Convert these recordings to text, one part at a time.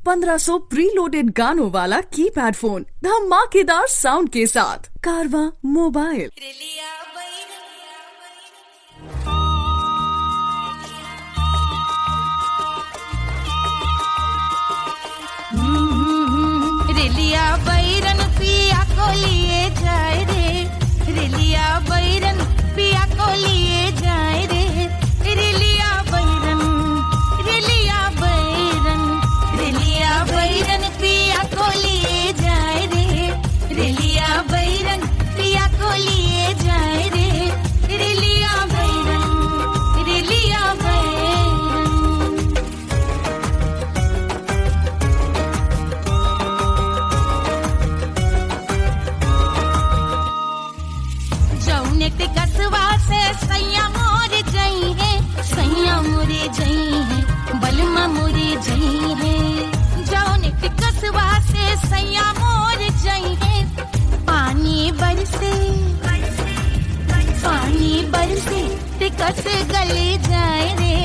1500 preloaded गानों वाला keypad phone धमाकेदार साउंड के साथ कारवा मोबाइल। रेलिया बैरन पिया को लिए जाए रे, रेलिया बैरन पिया को लिए जाए रे, रेलिया बैरन, रेलिया बैरन, रेलिया बैरन पिया को लिए जाए रे, रेलिया बैरन पिया को लिए जाए रे, रेलिया बैरन, रेलिया बैरन। जौनेट कसवा से सैया मोरे जई है, सैया मोरे जई है, बलमा मोरे जई है। जौनेट कसवा से सैया मोरे जई है, पानी बरसे, पानी बरसे तिकस गले जाए रे,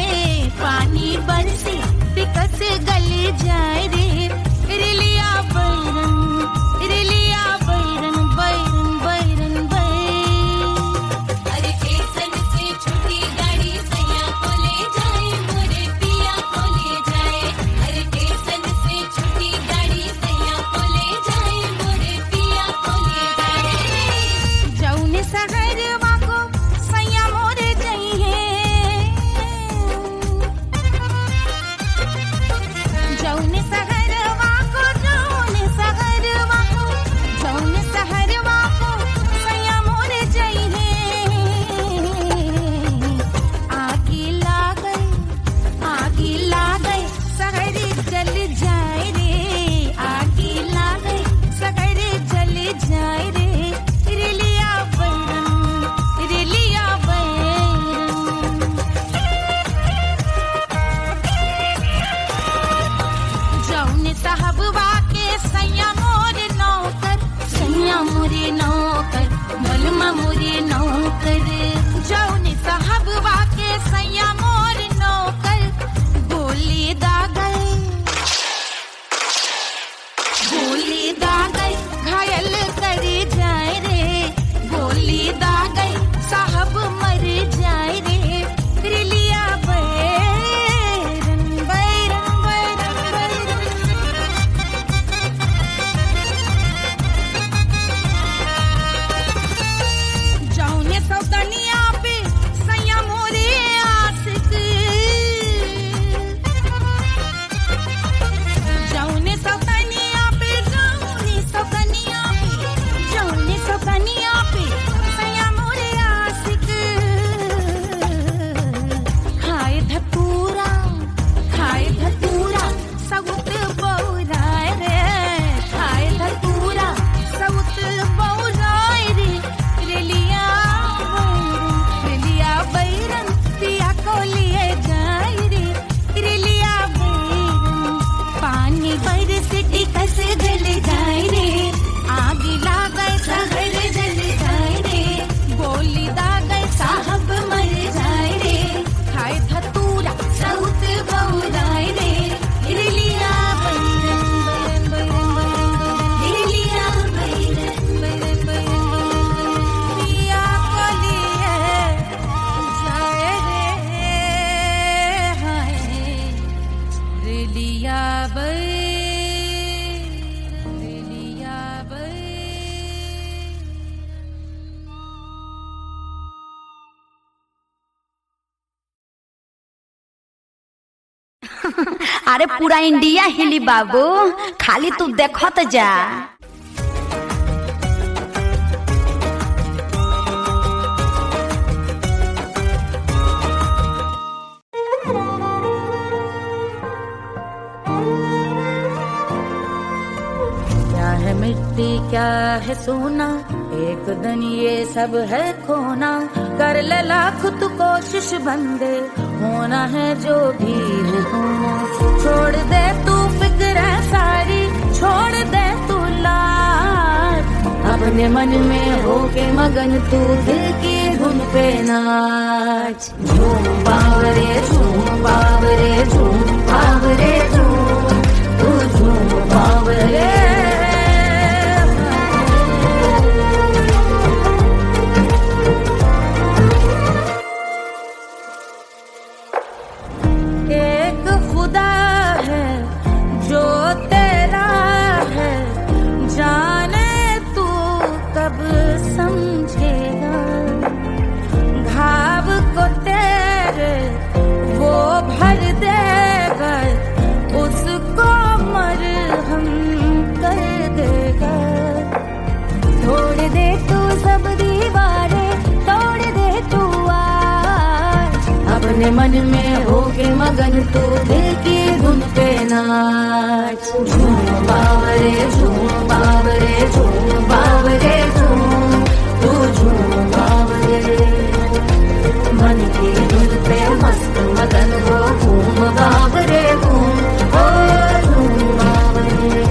पानी बरसे तिकस गले जाए रे, रेलिया बैरन, रेलिया बैरन, बैरन बैरन बैरन। अरे स्टेशन से छुट्टी गाड़ी सैया को ले जाए, मोरे पिया को ले जाए। अरे स्टेशन से छुट्टी गाड़ी सैया को ले जाए, मोरे पिया को ले जाए। जौने सहरवा को सैया मोरे जई है, जौने सहरवा को, जौने सहरवा को, जौने सहरवा को सैया मोरे जई है। आगे लागल, आगे लागल सहर जल जाए रे, आगे लागल सहर जल जाए रे, रेलिया बैरन, रेलिया बैरन। जौने साहबवा के सैया मोरे नौकर, सैया मोरे नौकर, बलमा मोरे नौकर। जौने साहबवा के सैया मोरे नौकर, गोली दागल, गोली दागल घायल करे जाए रे, गोली दागल साहब मर जाए रे, रेलिया बैरन, बैरन बैरन बैरन। जौने सौतनिया पे सैया मोरे आशिक, जौने सौतनिया पे, जौने सौतनिया पे, जौने सौतनिया पे सैया मोरे आशिक। खाए धतूरा, खाए धतूरा सउत बौराए रे, खाए धतूरा सउत बौराए रे, रेलिया बैरन, रेलिया बैरन पिया को लिए जाए रे, रेलिया बैरन। पानी बरसे टिकस जल जाए रे, आग लागल सहर जल जाए रे, गोली दागल साहब मर जाए रे, खाए धतूरा सउत बौराए रे, रेलिया बैरन, बैरन बैरन बैरन, रेलिया बैरन, बैरन बैरन पिया को लिए जाए रे, हाय रेलिया बैरन, रेलिया बैरन। अरे पूरा इंडिया हिली बाबू, खाली तू देखत जा। क्या है मिट्टी क्या है सोना, एक दिन ये सब है खोना। कर ले लाख तू कोशिश बंदे, होना है जो भी है होना। छोड़ दे तू फिक्र सारी, छोड़ दे तू लाज, अपने मन में होके मगन तू दिल की धुन पे नाच। झूम बावरे झूम बावरे झूम बावरे झूम, तू मन में होके मगन तू दिल की धुन पे नाच। झूम बावरे झूम बावरे झूम बावरे झूम, तू झूम बावरे। मन की धुन पे मस्त मगन हो घूम बावरे घूम, ओ झूम बावरे।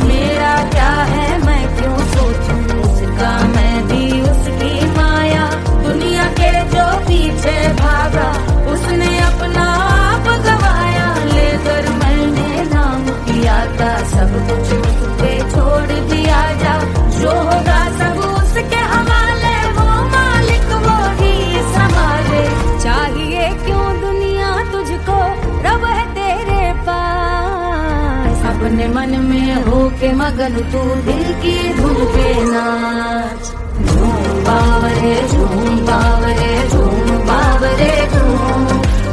मेरा क्या है मैं क्यों सोचूं उसका, मैं भी उसकी माया। दुनिया के जो पीछे भागा उसने अपना आप गवाया। लेकर मैंने नाम किया था सब कुछ उस पे छोड़ दिया जा। जो होगा सब उसके हवाले, वो मालिक वो ही संभाले। चाहिए क्यों दुनिया तुझको, रब है तेरे पास। अपने मन में होके मगन तू दिल की धुन पे नाच। झूम बावरे झूम बावरे झूम बावरे झूम,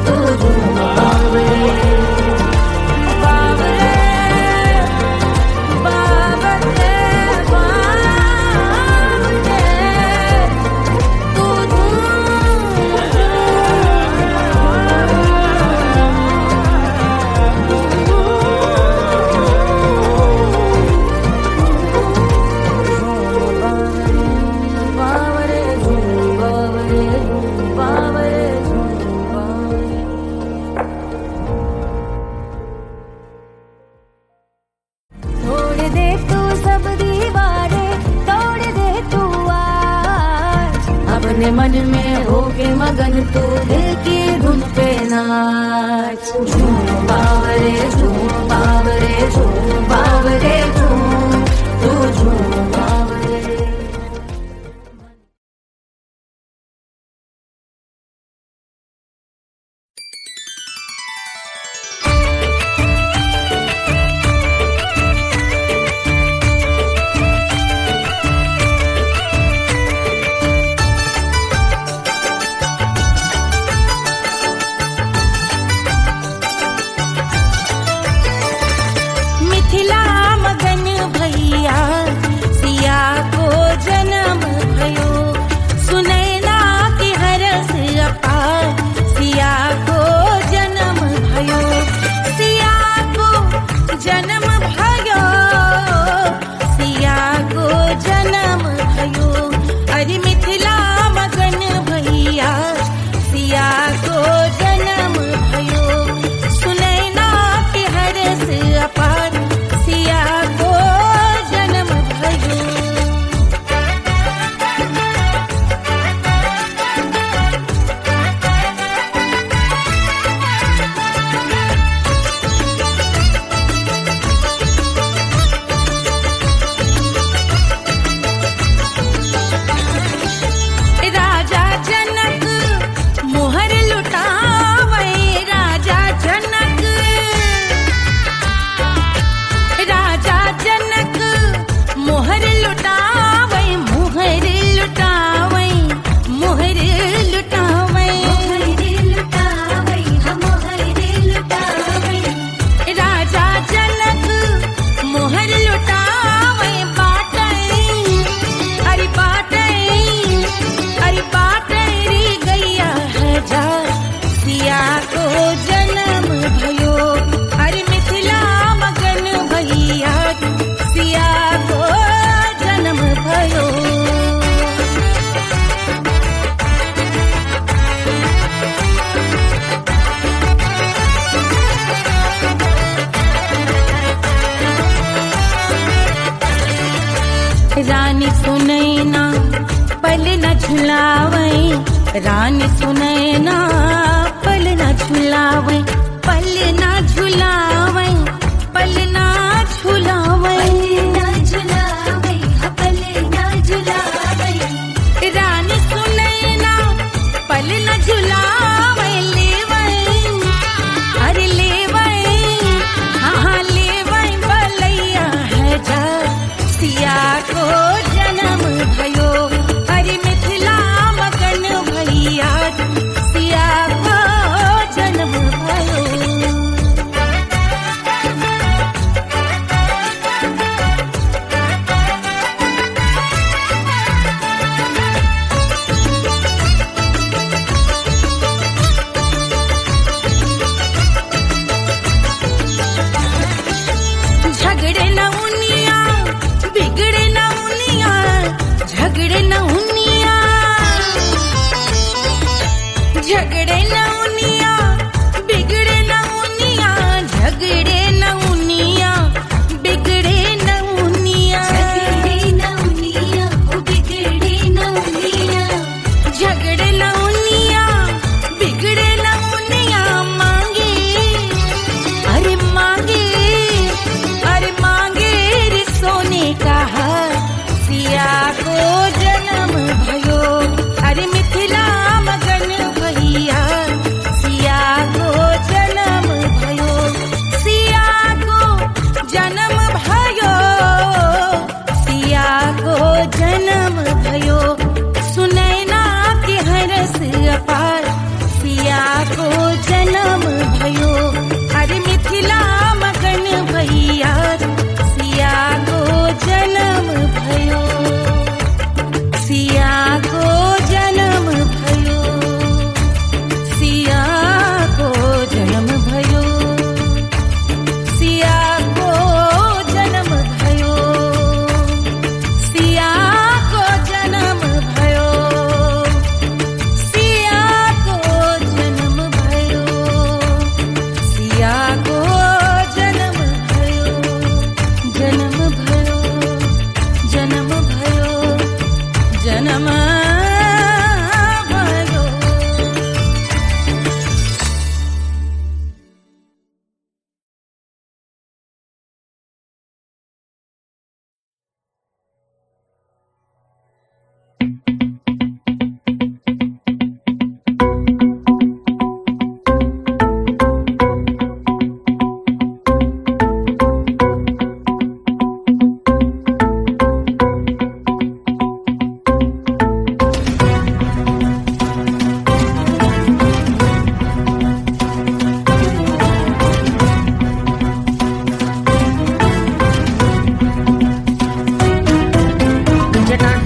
तू झूम बावरे। बावरे बावरे बावरे, तू तोड़ दे तू सब दीवारें, तोड़ दे तू आज। अपने मन में होके मगन तू दिल की धुन पे नाच। झूम बावरे झूम बावरे झूम बावरे झूम, तू झूम बावरे। मिथिला मगन भैया सिया को जन्म भयो। सुनैना की हरस अपार सिया को जन्म भयो। सिया को जन्म भयो, सिया को जन्म भयो। अरे मिथिला मगन भैया सिया को जन्म भयो। सुनैना की हरस अपार सिया को जन्म भयो। राजा जनक मोहर लुटावे, राजा जनक, राजा जनक मोहर लुटावे, मोहर लुटावे, मोहर लुटावे, मोहर लुटावे, हम मोहर लुटावे। राजा जनक मोहर लुटावे, बाटे अरे बाटे अरे बाटे रे गैया हजार सिया को जन्म भयो। अरे मिथिला मगन भैया सिया को जन्म भयो। रानी सुनैना पल न झुलावे, रानी सुनैना पल न झुलावे, पल न झुलावे, पल न झुलावे, पल न झुलावे। रानी सुनैना पल न झुलावे, लेवे अरे लेवे, हाँ लेवे बलैया है जा। सिया को जन्म भयो। अरे मिथिला मगन भैया सिया को जन्म भयो।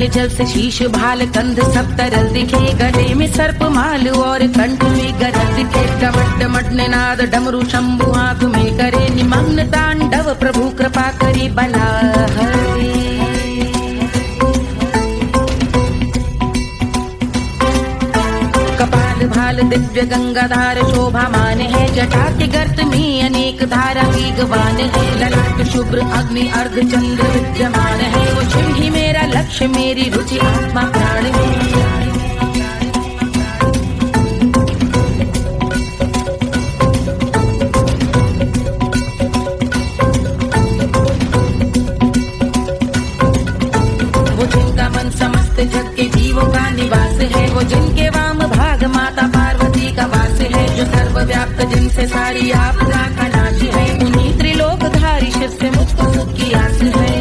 के जल से शीश भाल कंध सब तरल दिखे, गले में सर्प माल और कंठ में गरज दिखे। डमट डमट निनाद डमरू शंभु आंख में करे निमग्न तांडव, प्रभु कृपा करी बला हरे। कपाल भाल दिव्य गंगाधार शोभामान है, जटा के गर्त में अनेक धारा वेगवान है। ललाट शुभ्र अग्नि अर्ध चंद्र विद्यमान है, वो शिव ही मेरा लक्ष्य मेरी रुचि आत्मा प्राण है। वो जिनका मन समस्त जग के जीवों का निवास है, वो जिनके वाम भाग माता पार्वती का वास है। जो सर्वव्याप्त जिनसे सारी आपदा का नाश है, उन्हीं त्रिलोकधारी शिव से मुझको सुख की आस है।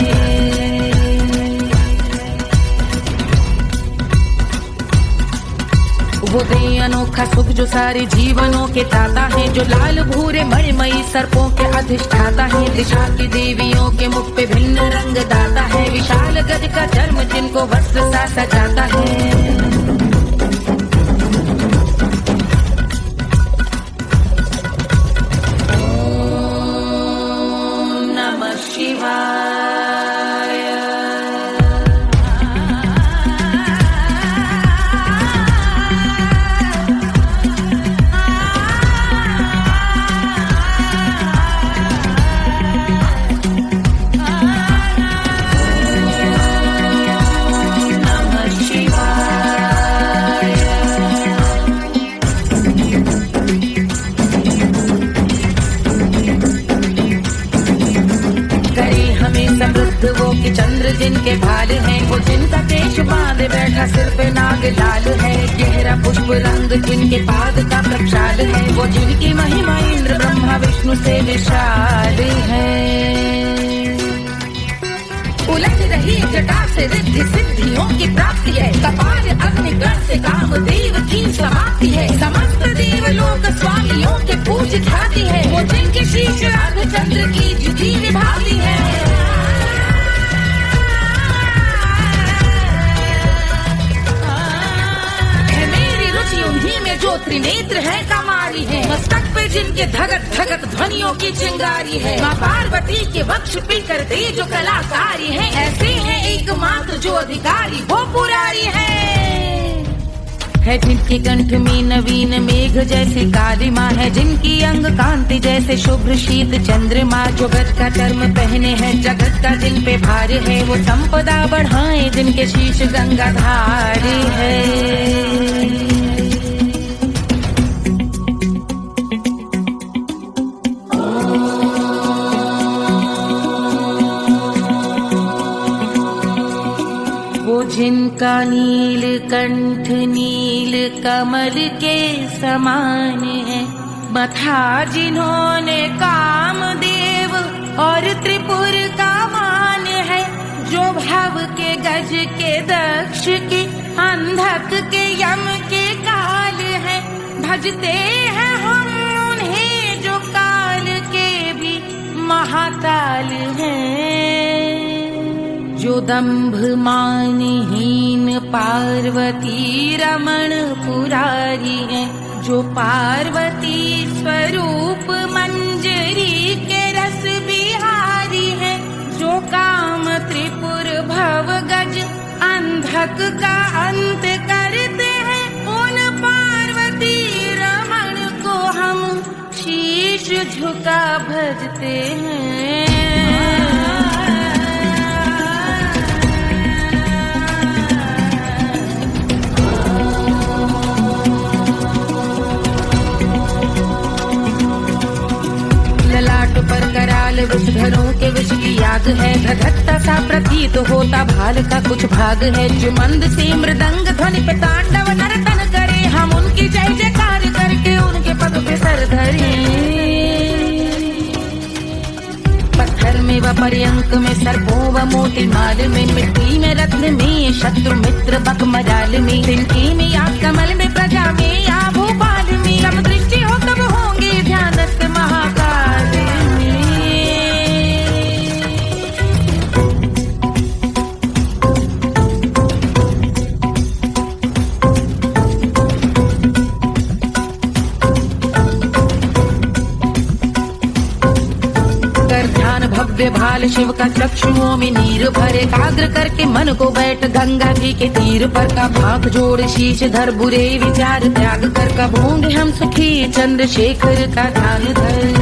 वो दे अनोखा सुख जो सारे जीवनों के दाता है, जो लाल भूरे मणिमयी सर्पों के अधिष्ठाता है। दिशा की देवियों के मुख पे भिन्न रंग दाता है, विशाल गज का चर्म जिनको वस्त्र सा सजाता है। वो कि चंद्र जिनके भाल हैं, वो जिनका केश बांधे बैठा सिर पे नाग लाल है। गहरा पुष्प रंग जिनके पाद का प्रक्षाल है, वो जिनकी महिमा इंद्र ब्रह्मा विष्णु से विशाल है। उलझ रही जटा से रिद्धि सिद्धियों की प्राप्ति है, कपाल अग्निगण से कामदेव की समाप्ति है। समस्त देवलोक स्वामियों के पूज ख्याति है, वो जिनके शीश अर्धचंद्र की जुटी निभाती है। उन्हीं में जो त्रिनेत्र है कमारी है, मस्तक पे जिनके धगत धगत ध्वनियों की चिंगारी है। माँ पार्वती के वक्ष पे करते जो कलाकारी है, ऐसे हैं एकमात्र जो अधिकारी वो पुरारी है। जिनके कंठ में नवीन मेघ जैसी काली माँ है, जिनकी अंग कांति जैसे शुभ्र शीत चंद्रमा। जो गज का चर्म पहने हैं जगत का जिन पे भार है, वो संपदा बढ़ाए जिनके शीश गंगाधार है। जिनका नील कंठ नील कमल के समान है, मथा जिन्होंने कामदेव और त्रिपुर का मान है। जो भव के गज के दक्ष के अंधक के यम के काल है, भजते हैं हम उन्हें जो काल के भी महाकाल हैं। जो दंभ मानहीन पार्वती रमण पुरारी है, जो पार्वती स्वरूप मंजरी के रस बिहारी है। जो काम त्रिपुर भव गज अंधक का अंत करते हैं, उन पार्वती रमण को हम शीश झुका भजते हैं। ललाट पर कराल विषधरों के विष की याद है, धधकता सा प्रतीत होता भाल का कुछ भाग है। जो मंद से मृदंग ध्वनि पे तांडव नर्तन करे, हम उनकी जय जयकार करके उनके पद पे सर धरे। पत्थर में व पर्यंक में सर्पों व मोती माल में, मिट्टी में रत्न में शत्रु मित्र बक मजाल में, तिनके में या कमल में प्रजा में या भोपाल में। जब दृष्टि हो तब होंगे ध्यानस्थ महाकाल में। भव्य भाल शिव का चक्षुओं में नीर भरे, एकाग्र करके मन को बैठ गंगा जी के तीर पर, का भाग जोड़ शीश धर बुरे विचार त्याग कर, कब होंगे हम सुखी चंद्रशेखर का ध्यान धर।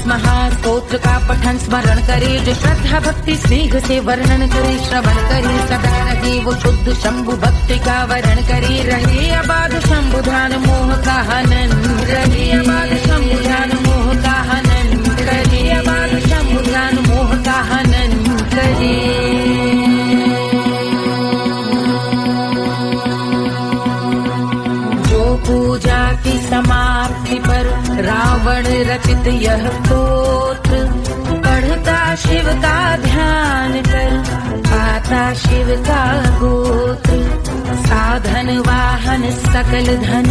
महास्तोत्र का पठन स्मरण करे, जो श्रद्धा भक्ति स्नेह से वर्णन करे, श्रवण करे सदा रहे वो शुद्ध शंभु भक्ति का वरण करे, रहे अबाध शंभु ध्यान मोह का हनन, रहे अबाध शंभु ध्यान मोह का हनन, रहे अबाध शंभु ध्यान मोह का हनन करे। पूजा की समाप्ति पर रावण रचित यह स्तोत्र, पढ़ता शिव का ध्यान कर, पाता शिव का गोत्र, साधन वाहन सकल धन,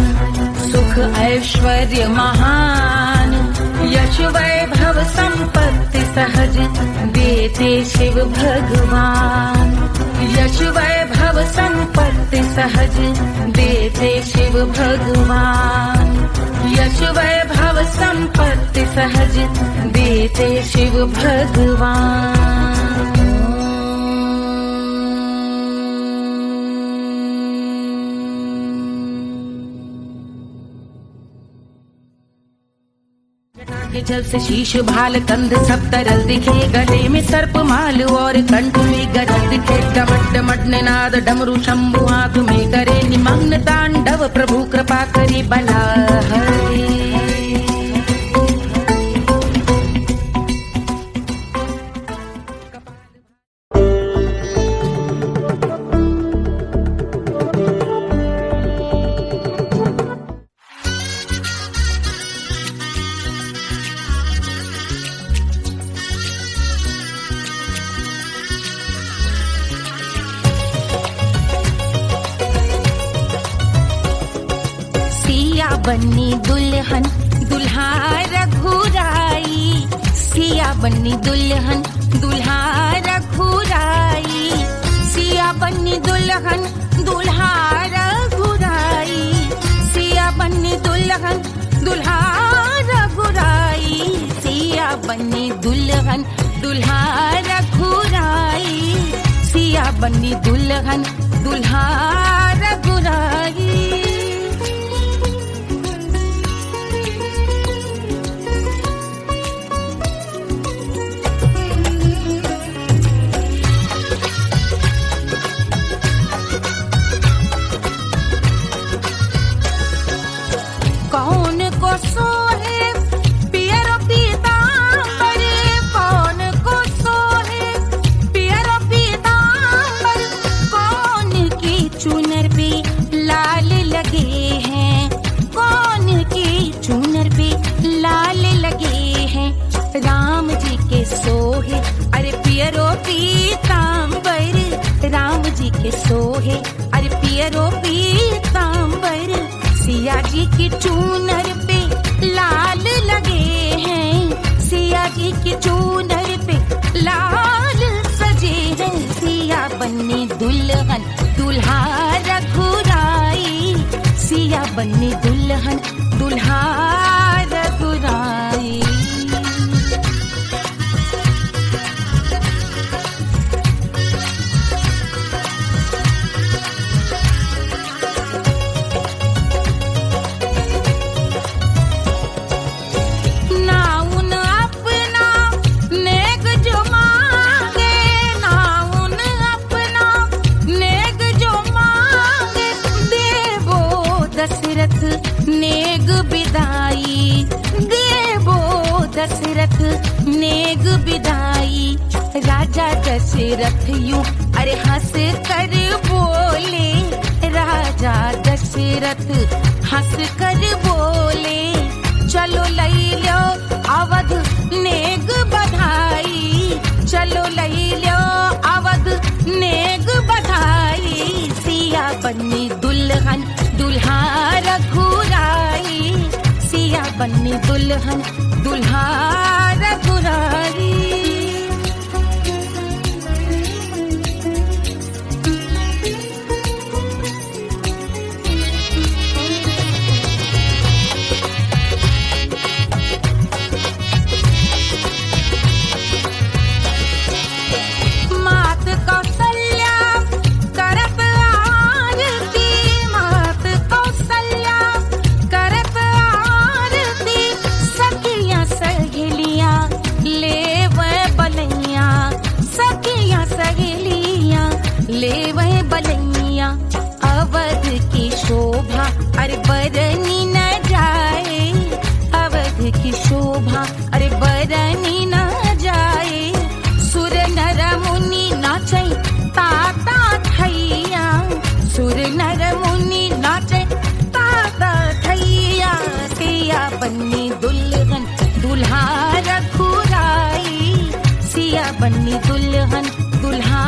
सुख ऐश्वर्य महान, यश वैभव संपत्ति सहज देते शिव भगवान, यश वैभव संपत्ति सहज देते शिव भगवान, यश वैभव संपत्ति सहज देते शिव भगवान। के जल से शीश भाल कंध सब तरल दिखे, गले में सर्प माल और कंठ में गजल दिखे, डमट डमट निनाद डमरू शंभु आंख में करे, निमग्न तांडव प्रभु कृपा करे बला हरे। बन्नी दुल्हन दुल्हा रघुराई, सिया बन्नी दुल्हन दुल्हा रघुराई, सिया बन्नी दुल्हन दुल्हा रघुराई, सिया बन्नी दुल्हन दुल्हा रघुराई, सिया बन्नी दुल्हन दुल्हा रघुराई, सिया बन्नी दुल्हन दुल्हा रघुराई। कौन को सोहे पियरो पीतांबर, कौन को सोहे पियरो पीतांबर, कौन की चुनर पे लाल लगे हैं, कौन की चुनर पे लाल लगे हैं, राम जी के सोहे अरे पियरो पीतांबर, राम जी के सोहे अरे पियरो पीतांबर, सिया जी की चूनर पे लाल लगे हैं, सिया जी की चूनर पे लाल सजे हैं, सिया बन्नी दुल्हन दुल्हा रघुराई, सिया बन्नी दुल्हन दुल्हा रघुराई। नेग बिदाई देवो दशरथ नेग बिदाई, राजा दशरथ यूं अरे हंस कर बोले, राजा दशरथ हंस कर बोले, चलो लई लो अवध नेग बधाई, चलो लई लो अवध नेग बधाई, सिया बन्नी दुल्हन दुल्हा रघुराई, सिया बन्नी दुल्हन दुल्हा रघुराई। लेवे बलैया अवध की शोभा, अरे बरनी न जाए अवध की शोभा, अरे बरनी न जाए। सुर नर मुनि नाचे ताता थैया, सुर नर मुनि नाचे ताता थैया। सिया बन्नी दुल्हन दुल्हा रघुराई, सिया बन्नी दुल्हन दुल्हा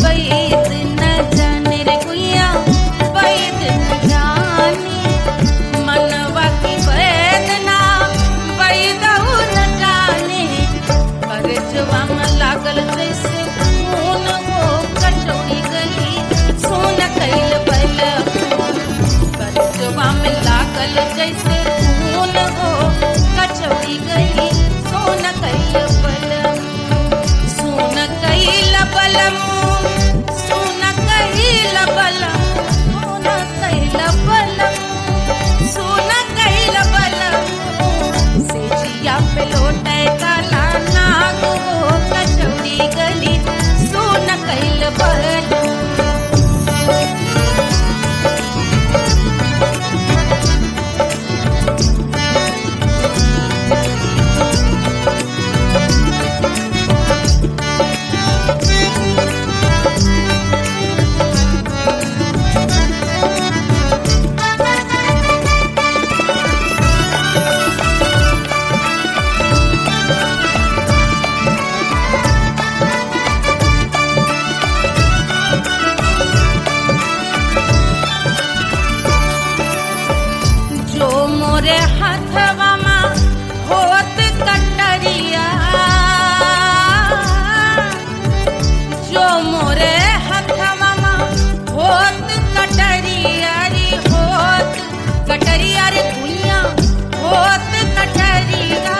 वैद न जाने रे गुइया वैद न जाने मनवा की वेदना वैदहु न जाने करजवा में लागल जैसे खून हो कचौड़ी गली सोन कैल बल करजवा में लागल जैसे खून हो कचौड़ी गली सोन कैल बल सोन कैल बलम सोन कैल बलम सोन कैल बलम सोन कैल बलम से जिया पे लोटे काला नाग हो कचौड़ी गली सोन कैल बलम जो मोरे हाथवा मा होत कटरिया जो मोरे हाथवा मा होत कटरिया रे होत कटरिया रे दुनिया होत कटरिया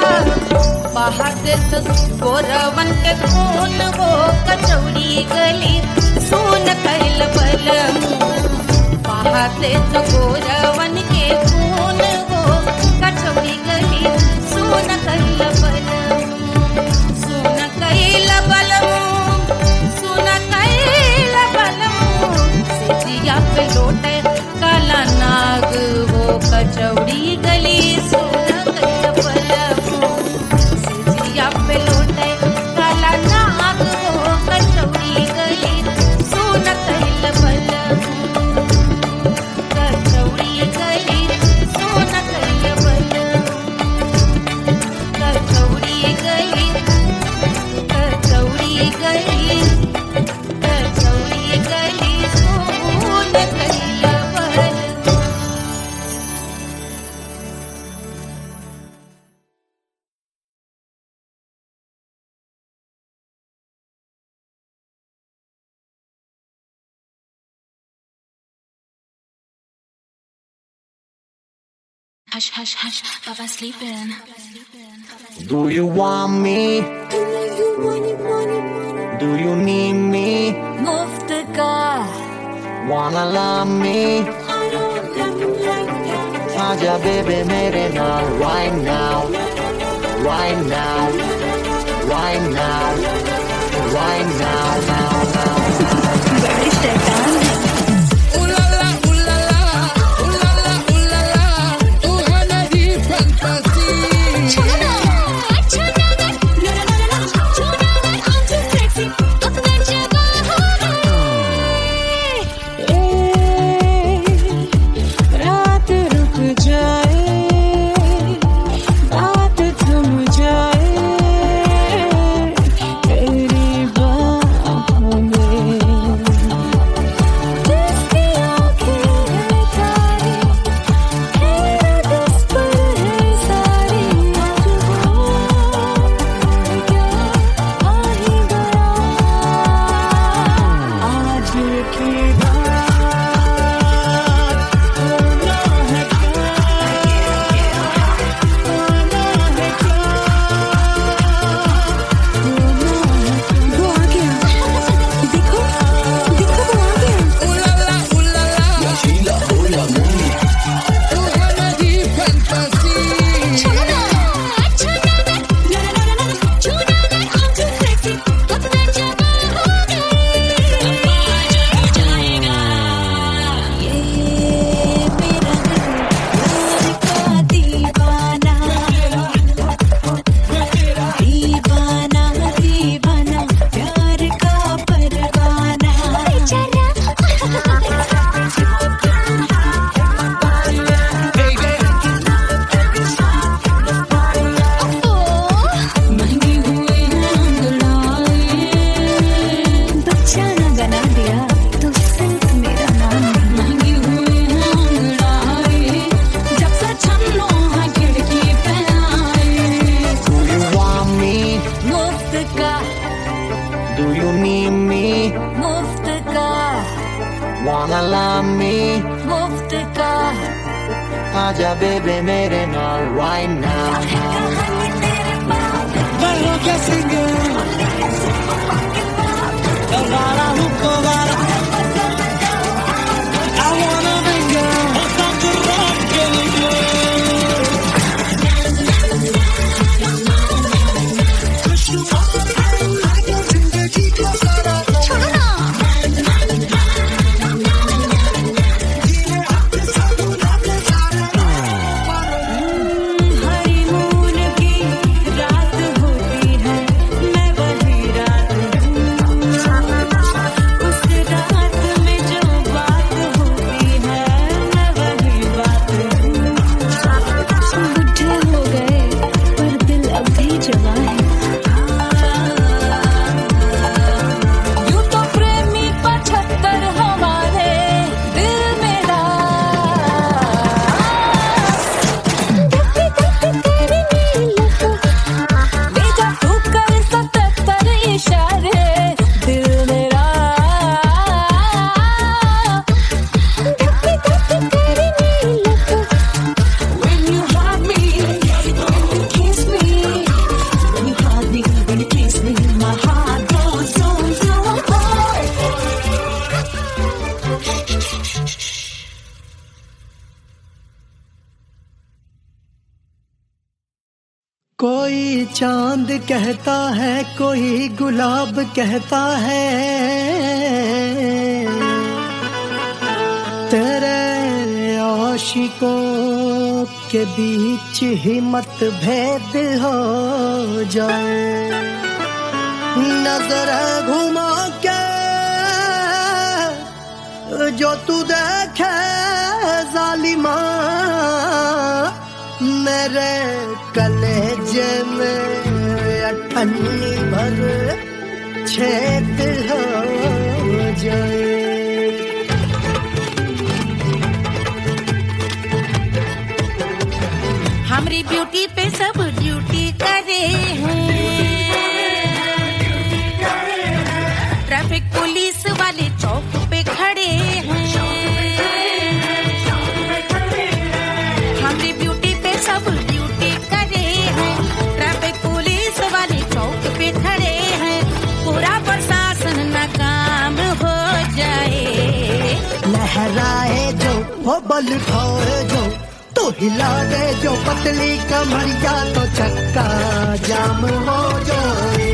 बाहर तो गोरवन के खून हो कचौड़ी गली सोन कैल बलम बाहर तो गोरवन के खून हो कचौड़ी गली सोन कैल बलम सोन कैल बलम सोन कैल बलम से जिया पे लोटे काला नाग हो कचौड़ी गली सोन कैल बलम से जिया पे लोटे काला नाग हो कचौड़ी गली सोन कैल बलम कचौड़ी गली सोन कैल बलम कचौड़ी गली कचौड़ी गली कचौड़ी गली सोन कैल बलम Hush, hush, hush, Papa's sleeping. Do you want me? Do you need me? मुफ्त का Wanna love me? आजा baby मेरे नाल right now, right now, right now, right now, now, now. बड़ी शैतान है। रात रुक जाए बात थम जाए तेरी बाहों में बना दिया तो सिर्फ मेरा नाम महंगी हुई है अंगड़ाई, जब से छन्नो है खिड़की पे आई। Do you want me? मुफ्त का, Do you need me? मुफ्त का, Wanna love me? मुफ्त का। आजा बेबे मेरे नाल right now. Pero que singer Rara Hukovara I wanna bring her Stop the rock छोड़ो ना। हनीमून की रात होती है, मैं वही रात हूँ। उस रात में जो बात होती है, मैं वही बात हूँ। बुढ़े हो गए पर दिल अब भी जवां है। यूं तो प्रेमी 75 हमारे दिल मेरा। भेजा तू कर 77 इशारे दिल मेरा। When you hug me, when you kiss me, when you hug me, when you kiss me, my heart goes so hard. कोई चांद कहता है कोई गुलाब कहता है तेरे आशिकों के बीच ही मतभेद हो जाए नजर घुमा के जो तू देखे जालिमा मेरे कलेजे में अठन्नी भर छेद हो जाए हमारी ब्यूटी पे सब ड्यूटी करे हैं। ट्रैफिक पुलिस वाले चौक पे खड़े हैं। हमारी ब्यूटी पे सब ड्यूटी करे हैं। ट्रैफिक पुलिस वाले चौक पे खड़े हैं। पूरा प्रशासन नाकाम हो जाए। लहराए जो वो बल खाए जो तो हिला दे जो पतली कमरिया तो चक्का जाम हो जाए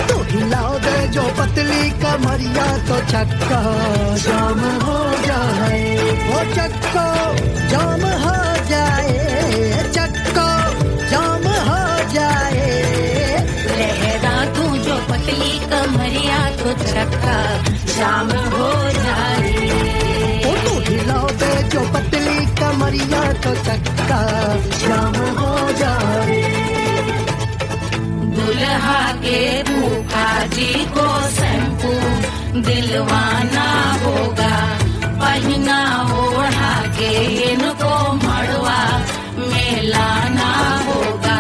तो हिला दे जो पतली कमरिया तो चक्का जाम हो जाए वो चक्का जाम हो जाए चक्का जाम हो जाए लहरा तू जो पतली कमरिया तो चक्का जाम हो जाए। ओ तो हिलाओ दे जो पतली कमरिया तो चक्का जाम हो जाए दुल्हा के फूफा जी को शैम्पू दिलवाना होगा। पहना ओढ़ा के इनको मड़वा में लाना होगा।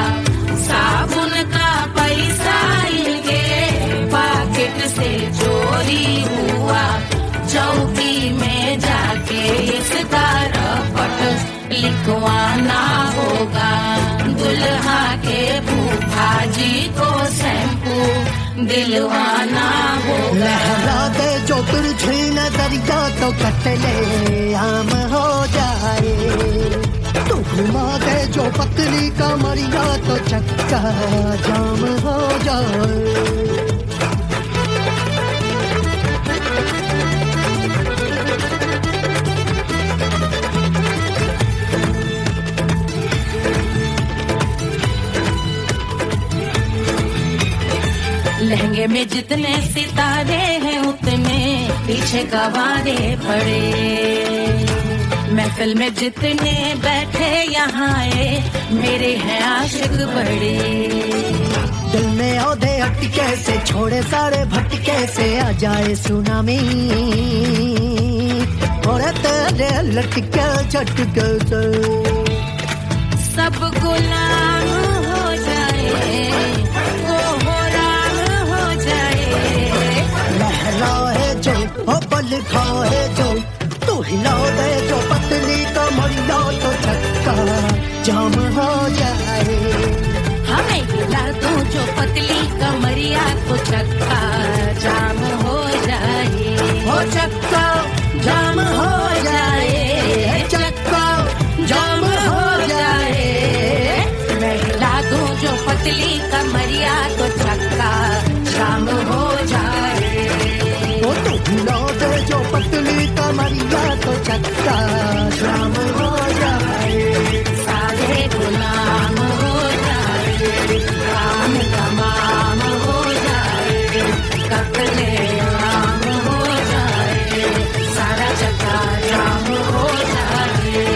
साबुन का पैसा इनके पॉकेट से चोरी हुआ। चौकी में जाके इसका रपट लिखवाना होगा। दुल्हा के फूफा जी को शैम्पू दिलवाना होगा। लहरा दे जो तिरछी नजरिया तो कटले आम हो जाए तो घुमा दे जो पतली कमरिया तो चक्का जाम हो जाए लहंगे में जितने सितारे हैं उतने पीछे गवारे पड़े। महफिल में जितने बैठे यहाँ आए मेरे हैं आशिक बड़े। दिल में औधे अटके से छोड़े सारे भटके से आ जाए सुनामी और तेरे लटके झटके से सब गुलाम हो जाए, वो राम हो जाए। लहराए जो ओ पल खाए जो तू हिला दे जो पतली कमरिया तो चक्का जाम हो जाए। हमें हिला दो जो पतली कमरिया तो चक्का जाम हो जाए, हो चक्का जाम हो जाए, चक्का जाम हो जाए। मैं हिला दूं जो पतली कमरिया तो चक्का जाम हो जाए। ओ तू हिला दे जो पतली कमरिया तो चक्का जाम हो जाए। सारे गुलाम हो जाए, काम तमाम हो जाए, कत्ले आम हो जाए, सारा चक्का जाम हो जाए।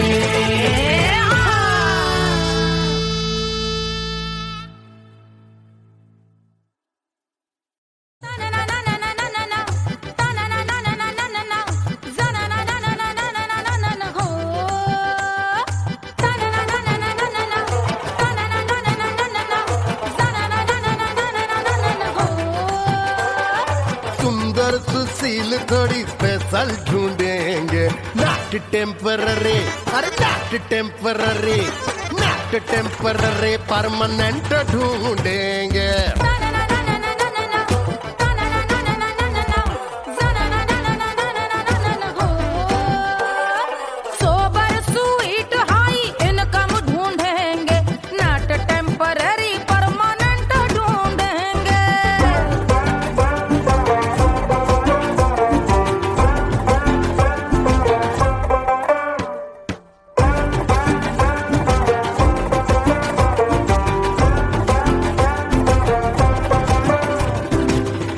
सुंदर सुशील थोड़ी स्पेशल ढूंढेंगे, नॉट टेम्पररी, अरे not temporary, not temporary, permanent ढूंढेंगे। सोबर स्वीट हाई इनकम ढूंढेंगे, नॉट टेम्पररी परमानेंट ढूंढेंगे।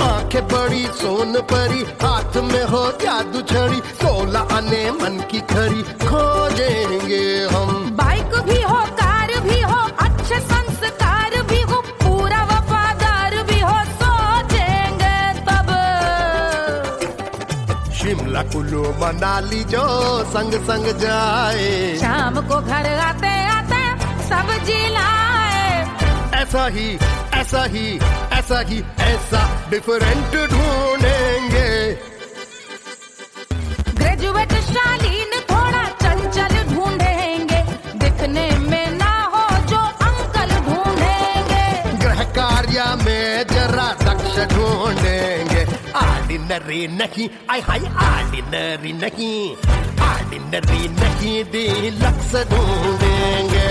आंखें बड़ी सोन परी, हाथ में हो जादू छड़ी, 16 आने मन की खरी खोजेंगे हम। बाइक भी हो, कार भी हो, अच्छे संस्कार भी हो, पूरा वफादार भी हो, सोचेंगे तब। शिमला कुल्लू मनाली जो संग संग जाए, शाम को घर आते आते सब्जी लाए। ऐसा ही ऐसा ही ऐसा ही ऐसा डिफरेंट ढूंढेंगे। ग्रेजुएट शालीन थोड़ा चंचल ढूंढेंगे, दिखने में ना हो जो अंकल ढूंढेंगे। गृह कार्य में जरा दक्ष ढूंढेंगे, ऑर्डिनरी नहीं, आय हाय ऑर्डिनरी नहीं, ऑर्डिनरी नहीं, डीलक्स ढूंढेंगे।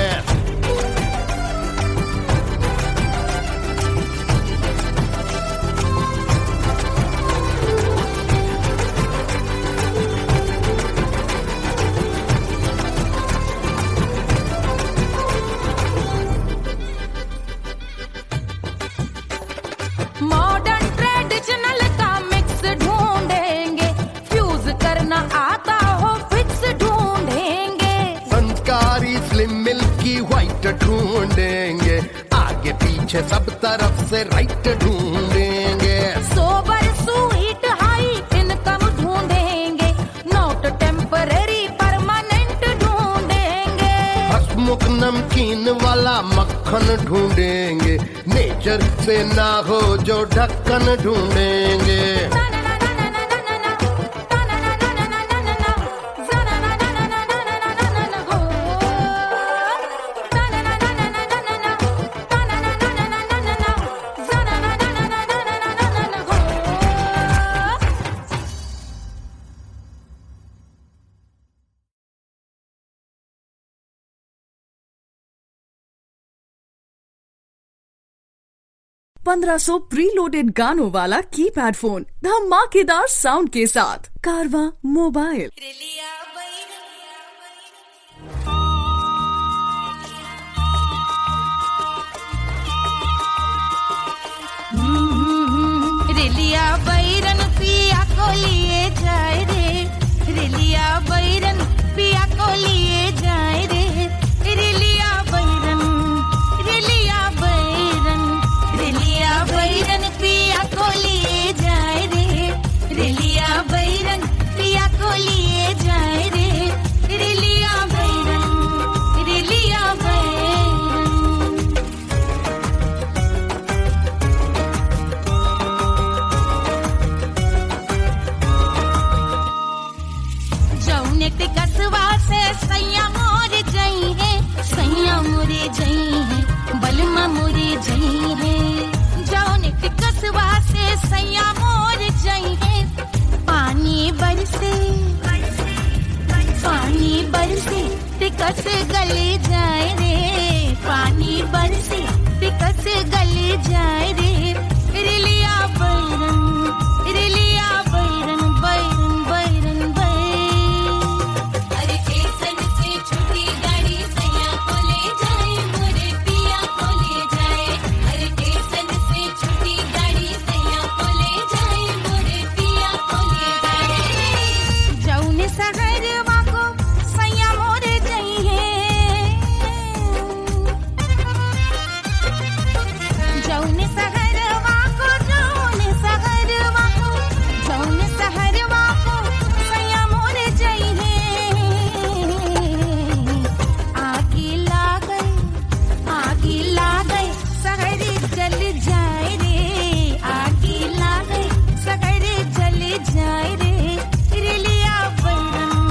मॉडर्न ट्रेडिशनल का मिक्स ढूंढेंगे, फ्यूज करना आता हो फिक्स ढूंढेंगे। संस्कारी स्लिम मिल्की व्हाइट ढूंढेंगे, आगे पीछे सब तरफ से राइट ढूंढेंगे। सोबर स्वीट हाई इनकम ढूंढेंगे, नॉट टेम्पररी परमानेंट ढूंढेंगे। हसमुख नमकीन वाला मक्खन ढूंढेंगे, नेचर से ना हो जो ढक्कन ढूंढेंगे। ₹1500 प्रीलोडेड गानों वाला कीपैड फोन धमाकेदार साउंड के साथ कारवा मोबाइल। रिलिया बैरन पिया को लिए जाए रे, रिलिया बैरन पिया को लिए जाए रे, रिलिया बैरन, रिलिया बैरन, रिलिया जई है बलमा मोरे जई है जौन टिकसवा से सैया मोर जई है पानी बरसे टिकस गले जाए रे पानी बरसे टिकस गले जाए रे रिलिया बैरन बैरन बैरन अरे स्टेशन से छुट्टी गाड़ी सैया को ले जाए मोरे पिया को ले जाए अरे स्टेशन से छुट्टी गाड़ी सैया को ले जाए मोरे पिया को ले जाए जौने सहरवा को सैया मोरे जई है जौने सहरवा को सैया मोरे जई है आगी लागई सहरी जल जाए रे आगी लागई सहरी जल जाए रे रिलिया बैरन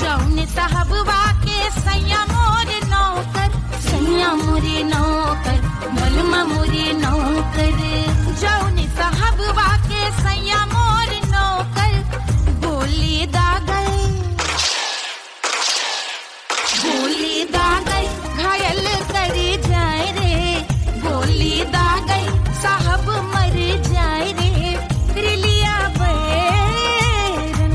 जौने साहबवा के सैया मोरे नौकर बलमा मोरे नौकर जौने साहबवा के सैया मोरे नौकर गोली दागई घायल करे जाए रे गोली दागई साहब मर जाए रे रिलिया बैरन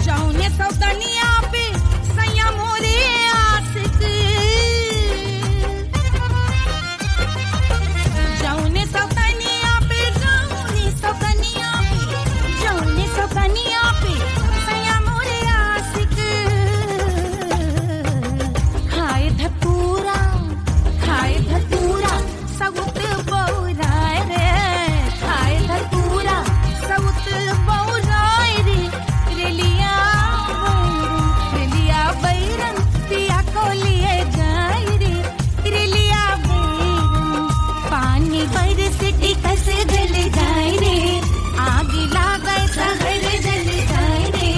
जौने सौतनिया पे सैया मोरे आशिक जौने सौतनिया पे सैया मोरे आशिक खाए धतूरा सउत बौराय रे खाए धतूरा सउत बौराय रे रिलिया बैरन पिया को लिए जाए रे रिलिया बैरन पानी बरस टिकस गल जाए रे आग लागै सहर जल जाए रे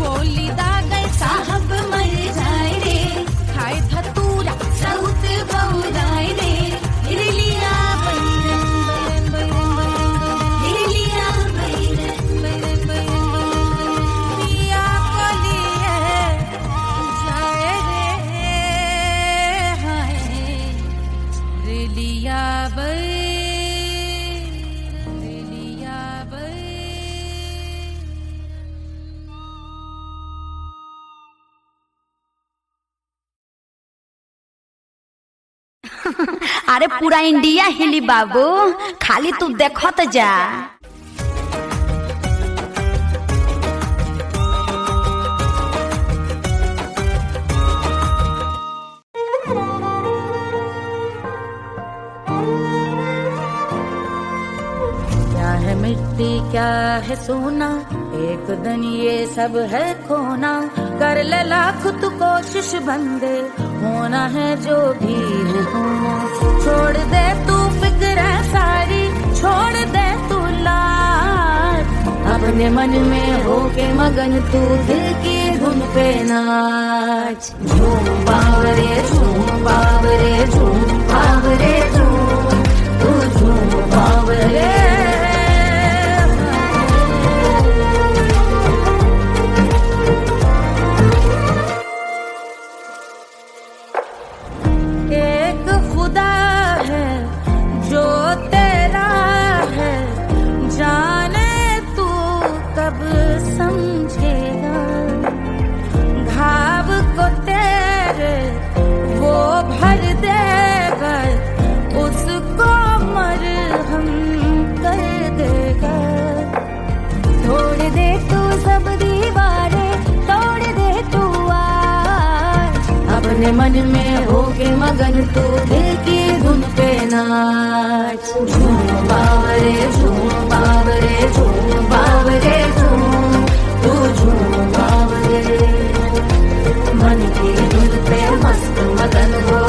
गोली दागै साहब मर जाए रे खाए धतूरा सउत बौराय रे रिलिया बैरन रिलिया बैरन पिया को लिए जाए रे हाय रिलिया बैरन अरे पूरा इंडिया हिली बाबू खाली तू देखत जा क्या है मिट्टी क्या है सोना एक दिन ये सब है खोना कर ले लाख तू कोशिश बंदे होना है जो भी है होना छोड़ दे तू फिक्र सारी छोड़ दे तू लाज अपने मन में होके मगन तू दिल की धुन पे नाच झूम बावरे झूम बावरे झूम बावरे झूम तू झूम बावरे अपने मन में होके मगन तू दिल की धुन पे नाच झूम बावरे झूम बावरे झूम बावरे झूम तू झूम बावरे मन की धुन पे मस्त मगन हो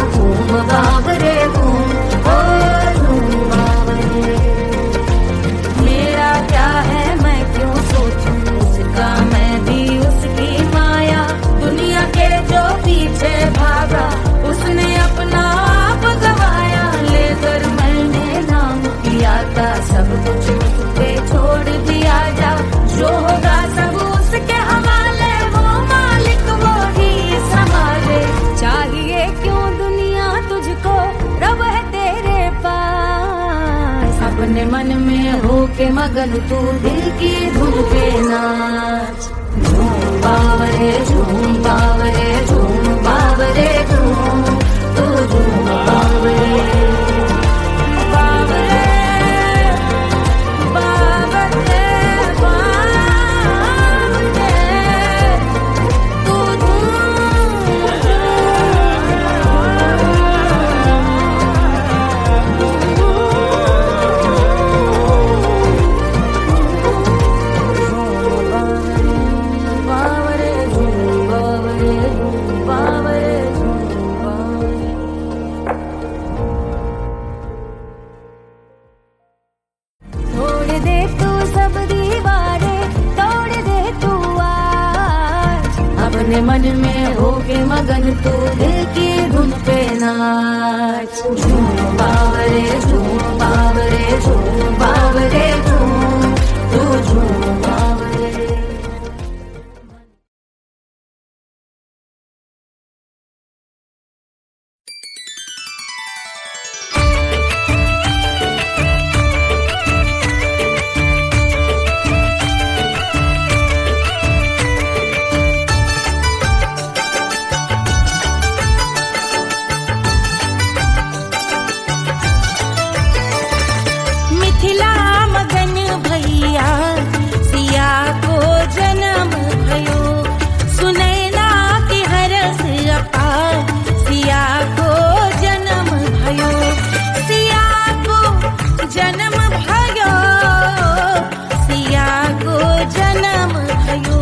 मगन तू दिल की धुन पे नाच। झूम बावरे झूम बावरे झूम बावरे झूम, तू झूम बावरे बावरे बावरे बावरे, तू तोड़ दे तू सब दीवारें, तोड़ दे तू आज। अपने मन में होके मगन तू दिल की धुन पे नाच। झूम बावरे झूम बावरे झूम बावरे झूम, तू झूम बावरे। मिथिला मगन भैया सिया को जन्म भयो, सुनैना की हरस अपार सिया को जन्म भयो, सिया को जन्म भयो, सिया को जन्म भयो।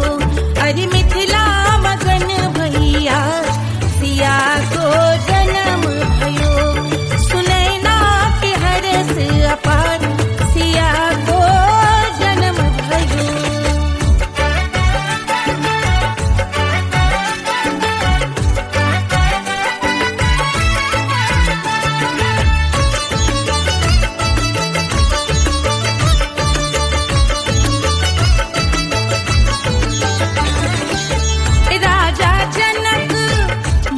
अरे मिथिला मगन भैया सिया को जन्म भयो, सुनैना की हरस अपार सिया को जन्म भयो। राजा जनक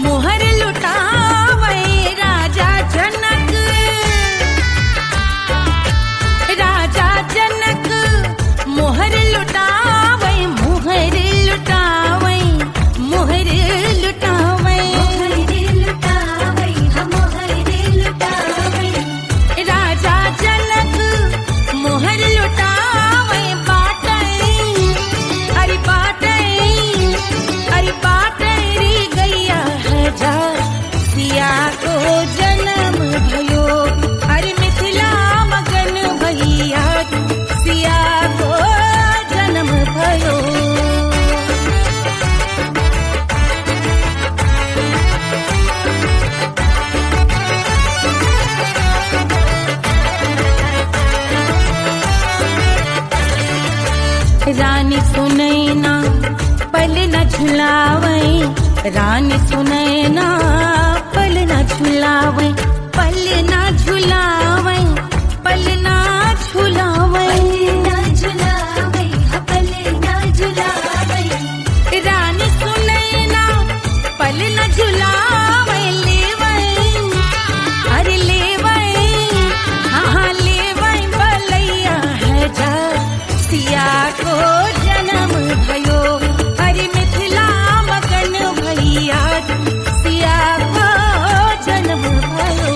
मोहर लुटावे, राजा जनक, राजा जनक मोहर लुटावे, मोहर लुटावे, मोहर लुटावे, राजा जनक मोहर लुटावे। बाटे अरे बाटे अरे बाटे रे गैया हजार सिया को जन्म भयो। अरे मिथिला मगन भैया सिया को जन्म भयो। रानी सुनैना पल न झुलावे, रानी सुनैना पल न झुलावे, पल न झुलावे, पल न झुलावे, रानी सुनैना पल न झुलावे। लेवै अरे लेवै हाँ लेवै बलैया है जा सिया को जन्म भयो। अरे मिथिला मगन भैया सिया को जन्म भयो।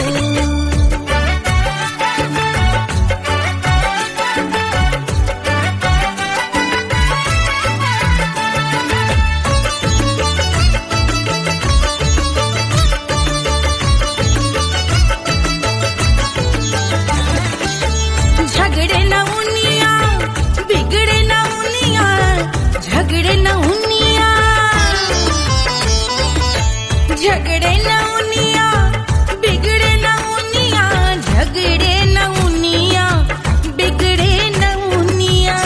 झगड़े न उनिया बिगड़े न उनिया, झगड़े न उनिया, झगड़े न उनिया बिगड़े न उनिया, झगड़े न उनिया बिगड़े न उनिया,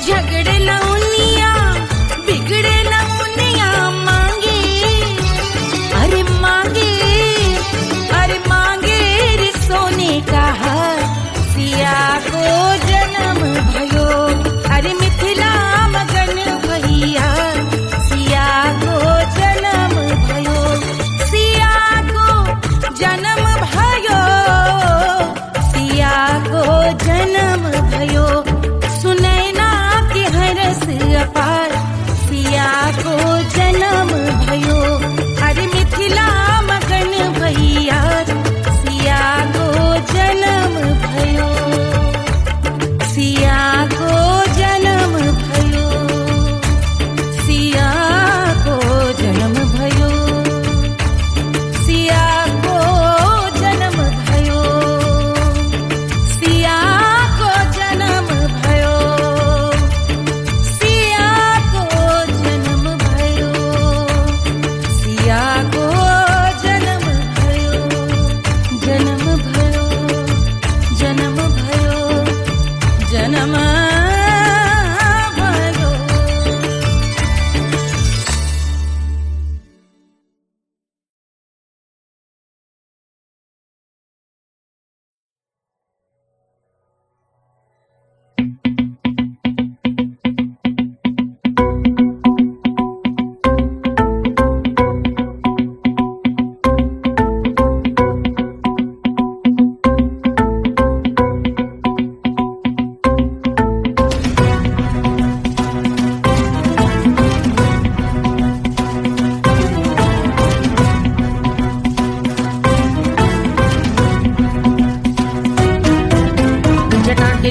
झगड़े न उनिया बिगड़े न उनिया। मांगे अरे मांगे, अरे मांगे रे सोने का हार सिया को जन्म भयो। अरे मिथिला मगन भैया सिया को जन्म भयो, सिया को जन्म भयो। को जन्म भयो, सुनैना के हरस अपार। सिया को जन्म भयो, अरे मिथिला मगन भैया। सिया को जन्म भयो, सिया को जन्म भयो, सिया को जन्म भयो, सिया को जन्म भयो, सिया को जन्म भयो, सिया को जन्म भयो, सिया को जन्म भयो, जन्म भयो, जन्म भयो, जन्म भयो।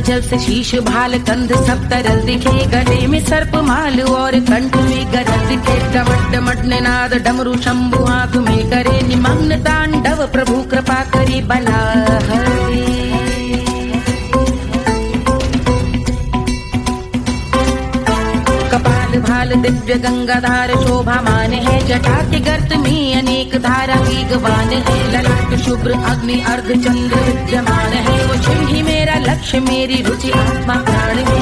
जल से शीश भाल कंध सब तरल दिखे, गले में सर्प माल और कंठ में गरज दिखे। डमट डमट निनाद डमरू शंभु आंख में करे निमग्न तांडव, प्रभु कृपा करे बला हरे। कपाल भाल दिव्य गंगाधार शोभामान है, जटा के गर्त में अनेक धारा की गवान है। ललाट शुभ्र अग्नि अर्ध चंद्र विद्यमान है, वो शिव ही मेरा लक्ष्य मेरी रुचि आत्मा प्राण है।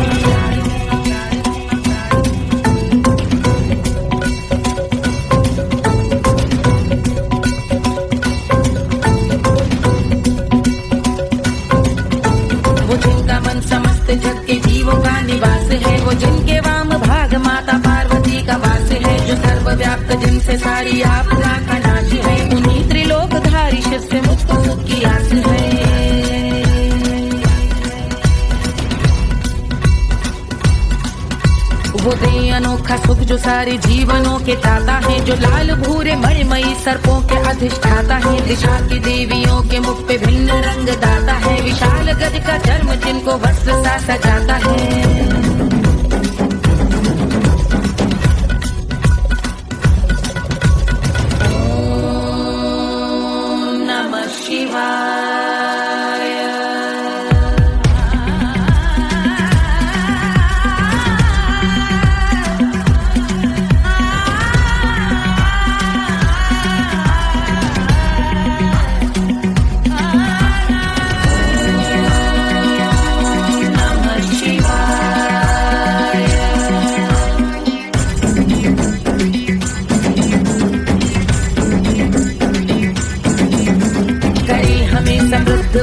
वो जिनका मन समस्त जग के जीवों का निवास है, वो जिनके वाम भाग माता पार्वती का वास है। जो सर्वव्याप्त जिनसे सारी आपदा का नाश है, उन्हीं त्रिलोकधारी शिव से मुझको सुख की आस है। वो दे अनोखा सुख जो सारे जीवनों के दाता है, जो लाल भूरे मणिमयी सर्पों के अधिष्ठाता है। दिशा की देवियों के मुख पे भिन्न रंग दाता है, विशाल गज का जन्म जिनको वस्त्र सा सजाता है।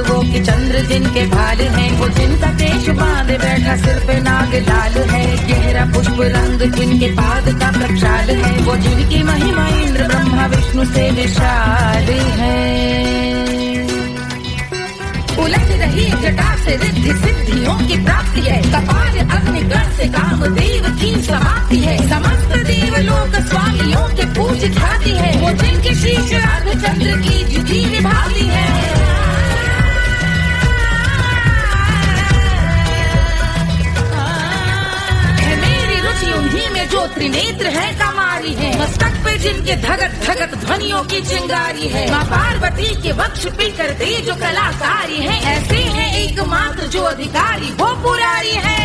वो कि चंद्र जिनके भाल हैं, वो जिनका केश बांधे बैठा सिर पे नाग लाल है। गहरा पुष्प रंग जिनके पाद का प्रक्षाल है, वो जिनकी महिमा इंद्र ब्रह्मा विष्णु से विशाल है। उलझ रही जटा से रिद्धि सिद्धियों की प्राप्ति है, कपाल अग्निगण से कामदेव की समाप्ति है। समस्त देवलोक स्वामियों के पूज ख्याति है, वो जिनके शीश अर्धचंद्र की जुटी निभाती है। उन्हीं में जो त्रिनेत्र है कमारी है, मस्तक पे जिनके धगत धगत ध्वनियों की चिंगारी है। माँ पार्वती के वक्ष पे करते जो कलाकारी है, ऐसे हैं एकमात्र जो अधिकारी वो पुरारी है।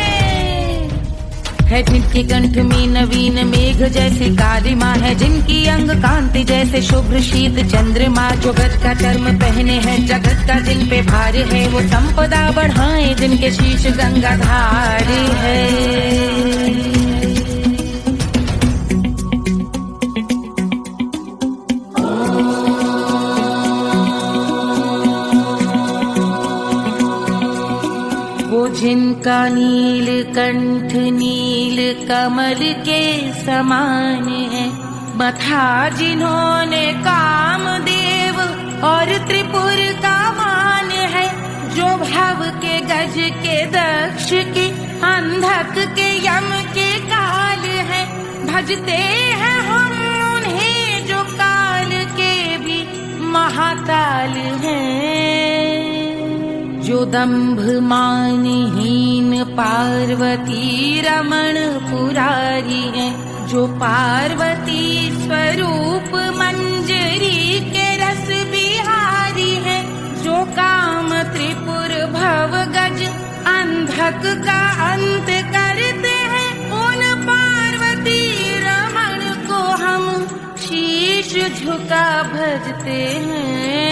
जिनके कंठ में नवीन मेघ जैसे काली माँ है, जिनकी अंग कांति जैसे शुभ्र शीत चंद्रमा। जो गज का चर्म पहने हैं जगत का जिन पे भार है, वो संपदा बढ़ाए जिनके शीश गंगाधार है। जिनका नील कंठ नील कमल के समान है, मथा जिन्होंने कामदेव और त्रिपुर का मान है। जो छव के गज के दक्ष के अंधक के यम के काल है। भजते हैं हम उन्हें जो काल के भी महाकाल हैं। जो दंभ मानहीन पार्वती रमण पुरारी है। जो पार्वती स्वरूप मंजरी के रस बिहारी है। जो काम त्रिपुर भव गज अंधक का अंत करते हैं। उन पार्वती रमण को हम शीश झुका भजते हैं।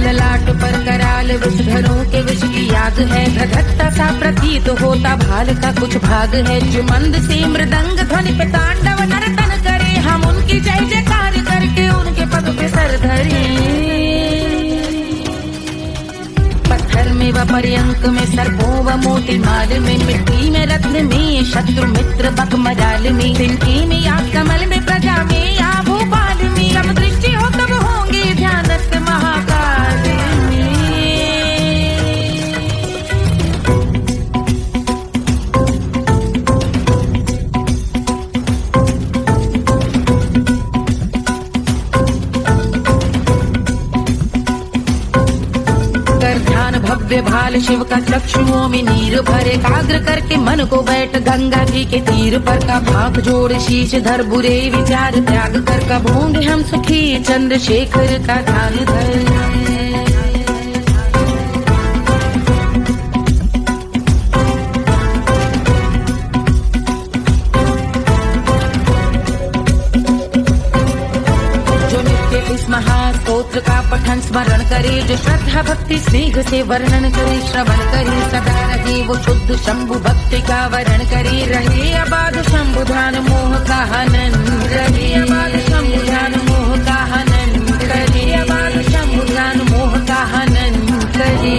ललाट पर कराल विषधरों के विष की याद है। धधकता सा प्रतीत होता भाल का कुछ भाग है। जो मंद से मृदंग ध्वनि पे तांडव नर्तन करे। हम उनकी जय जयकार करके उनके पद पे सर धरे। पत्थर में व पर्यंक में सर्पों व मोती माल में। मिट्टी में रत्न में शत्रु मित्र बक मजाल में। तिनके में या कमल में प्रजा में या भोपाल में। जब दृष्टि हो तब होंगे ध्यानस्थ महाकाल में। कर ध्यान भव्य भाल शिव का चक्षुओं में नीर भरे। एकाग्र करके मन को बैठ गंगा जी के तीर पर। का भाग जोड़ शीश धर बुरे विचार त्याग कर। कब होंगे हम सुखी चंद्रशेखर का ध्यान धर। महास्तोत्र का पठन स्मरण करे। जो श्रद्धा भक्ति स्नेह से वर्णन करे। श्रवण करे सदा रहे वो शुद्ध शंभु भक्ति का वरण करे। रहे अबाध शंभु ध्यान मोह का हनन। रहे अबाध शंभु ध्यान मोह का हनन। रहे अबाध शंभु ध्यान मोह का हनन करे।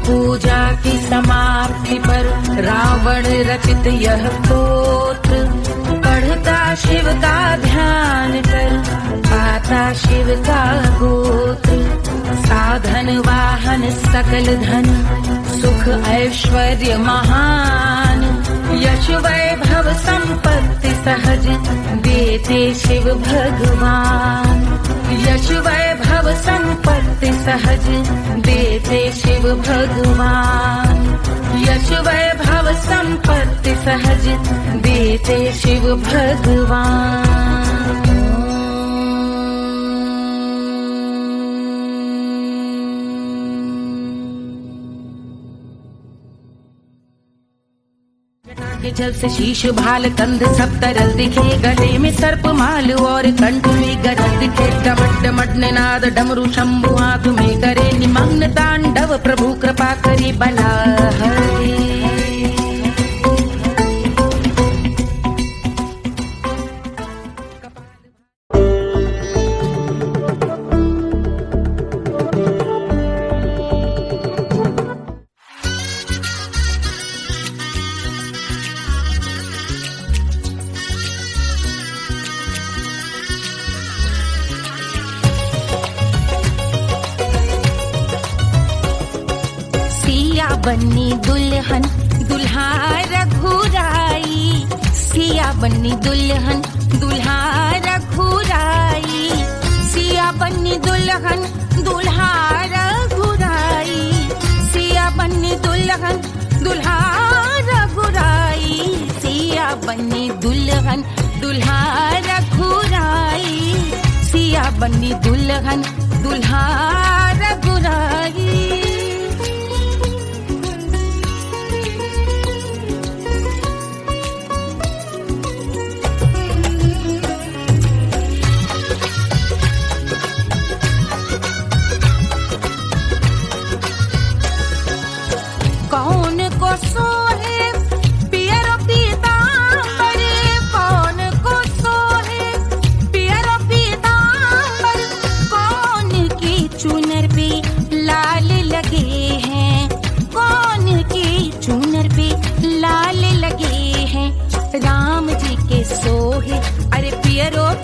पूजा की समाप्ति पर रावण रचित यह स्तोत्र। पढ़ता शिव का ध्यान कर पाता शिव का गोत्र। साधन वाहन सकल धन सुख ऐश्वर्य महान। यश वैभव संपत्ति सहज देते शिव भगवान। यश वैभव संपत्ति सहज देते शिव भगवान। यश वैभव संपत्ति सहज देते शिव भगवान। के जल से शीश भाल कंध सब तरल दिखे। गले में सर्प माल और कंठ में गरल दिखे। डमट डमट निनाद डमरू शंभु हाथ में करे। निमग्न तांडव प्रभु कृपा करे बला हरे। बन्नी दुल्हन दुल्हा रघुराई। सिया बन्नी दुल्हन दुल्हा रघुराई। सिया बन्नी दुल्हन दुल्हा रघुराई। सिया बन्नी दुल्हन दुल्हा रघुराई। सिया बन्नी दुल्हन दुल्हा रघुराई। सिया बन्नी दुल्हन दुल्हा रघुराई। कौन को सोहे पियर पीतांबर। कौन को सोहे पियर पीतांबर। कौन की चू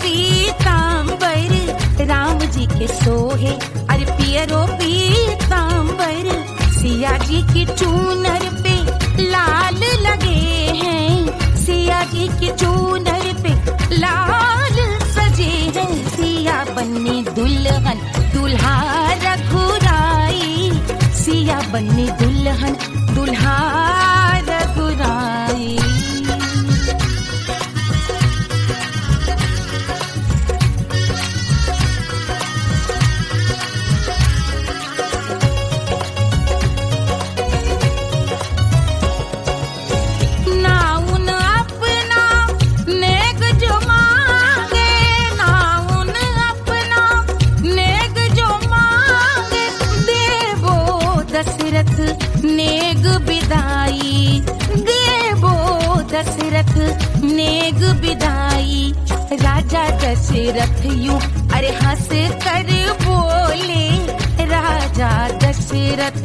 पीताम्बर राम जी के सोहे, अरे पियरो पीताम्बर सिया जी की चूनर पे लाल लगे हैं, सिया जी की चूनर पे लाल सजे हैं। सिया बन्नी दुल्हन दुल्हा रघुराई, सिया बन्नी दुल्हन दुल्हा रघुराई। नेग बिदाई देवो दशरथ नेग बिदाई। राजा दशरथ यूं अरे हंस कर बोले, राजा दशरथ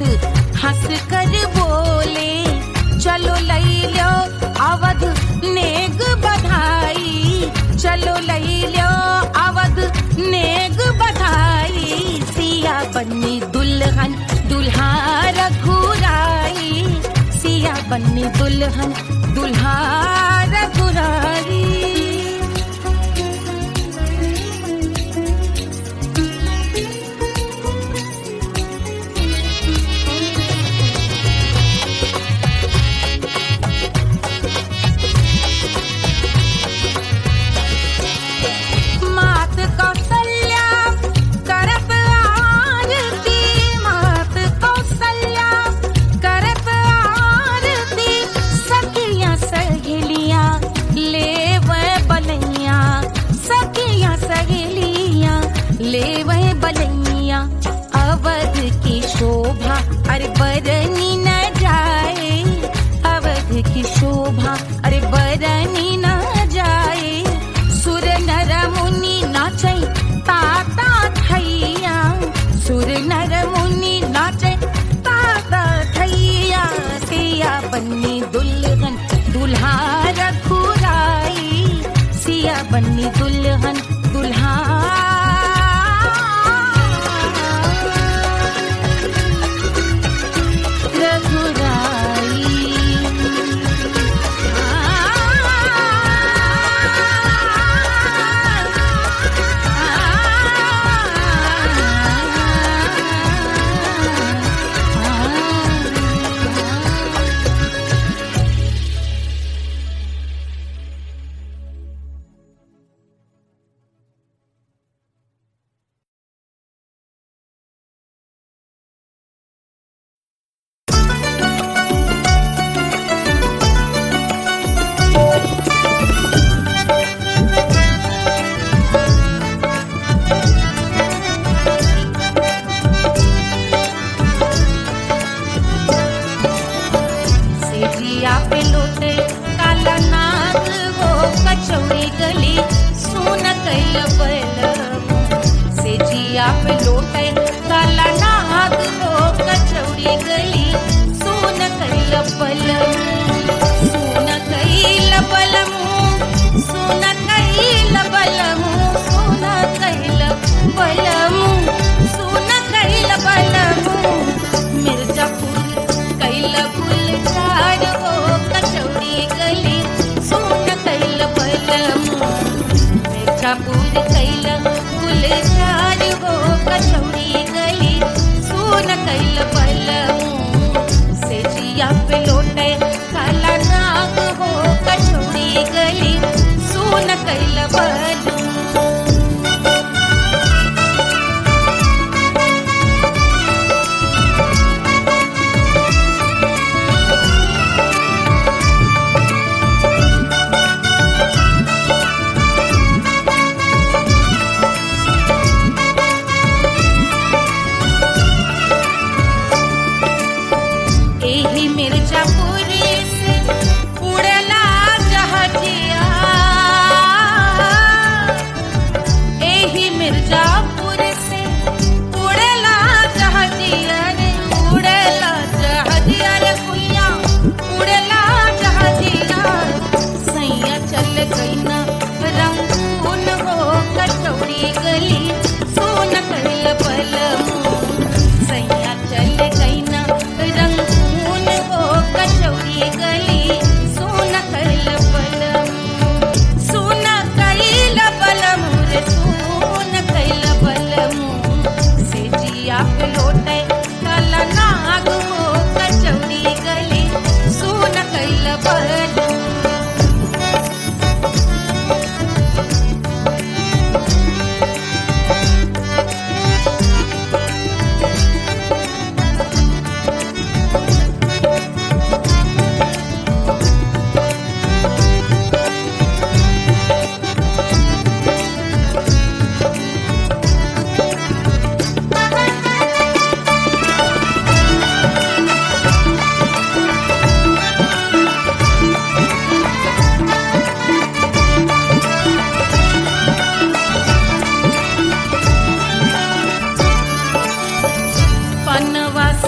हंस कर बोले, चलो लई लो अवध नेग बधाई, चलो लई लो अवध नेग बधाई। सिया बन्नी दुल्हन दुल्हा रघुराई, सिया बन्नी दुल्हन दुल्हा रघुराई। ले वह बलैया अवध की शोभा अरे बरनी न जाए, अवध की शोभा अरे बरनी न जाए। सुर नर मुनि नाचे ताता थैया, सुर नर मुनि नाचे ताता थैया। सिया बन्नी दुल्हन दुल्हा रघुराई, सिया बन्नी दुल्हन दुल्हा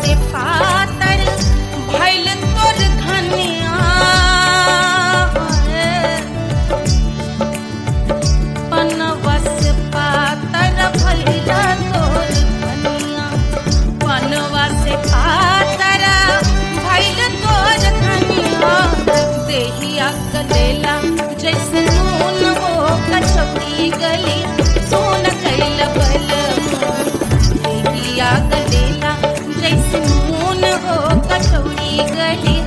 से पातर भइल तोर धनिया पनवा से पातर भइल तोर धनिया पनवा से पातर भइल तोर धनिया देहिया गलेला जैसे नून हो कचौड़ी गली सोन कैल बल देहिया गलेला जैसे नून हो कचौड़ी गली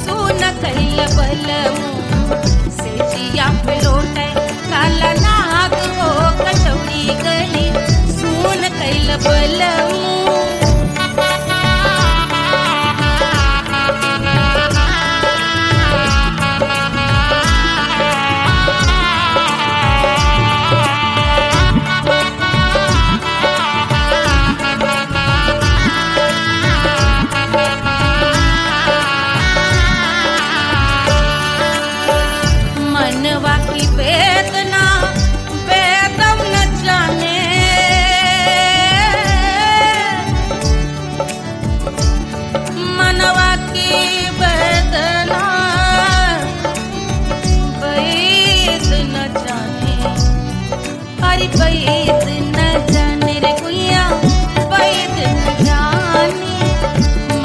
सोन कैल बल से जिया पे लौटे काला नाग हो कचौड़ी गली सोन कैल बल मनवा की वेदना वेदम न जाने मनवा की वेदना वेद न जाने अरे वेद न जाने रे गुइया वेद न जाने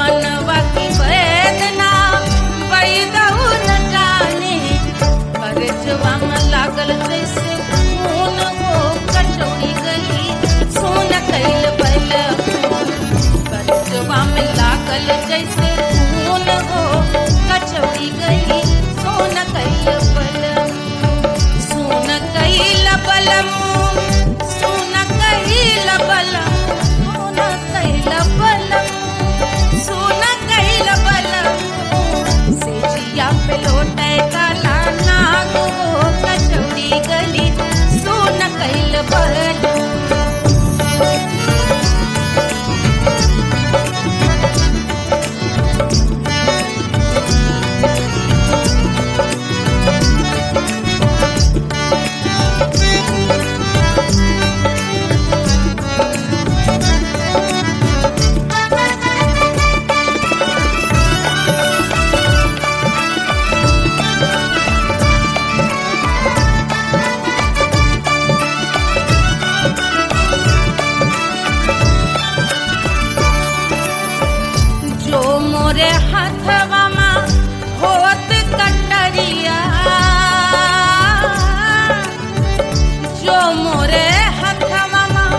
मनवा की वेदना वेद न जाने परजवा में लागल जैसे खून हो कचौड़ी गली सोन कैल बल परजवा में लागल जैसे खून हो कचौड़ी गली सोन कैल बल सोन कैल बलम सोन कैल बलम सोन कैल बलम सोन कैल बलम से जिया पे लौटे काला नाग हो कचौड़ी गली सोन कैल बल जो मोरे हाथवा में होत कटरिया जो मोरे हाथवा में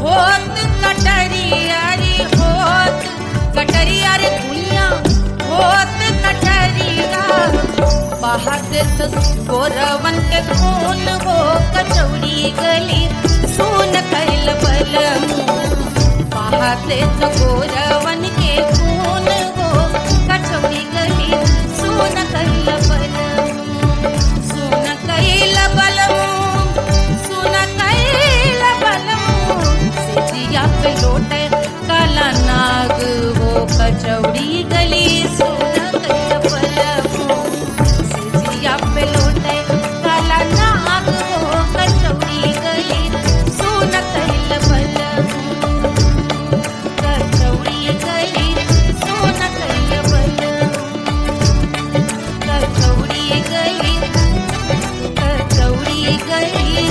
होत कटरिया रे होत कटरिया रे दुनिया होत कटरिया बहाते तो गोरवन के खून हो कचौड़ी गली सोन कैल बल बहाते तो गोरवन के खून हो कचौड़ी गली सोन कैल बल सोन कैल बल सोन कैल बल से जिया पे लौटे काला नाग हो कचौड़ी गली सोन कैल बल से जिया पे लौटे काला नाग हो कचौड़ी गली सोन कैल बल कचौड़ी गली सोन कैल बल कचौड़ी गली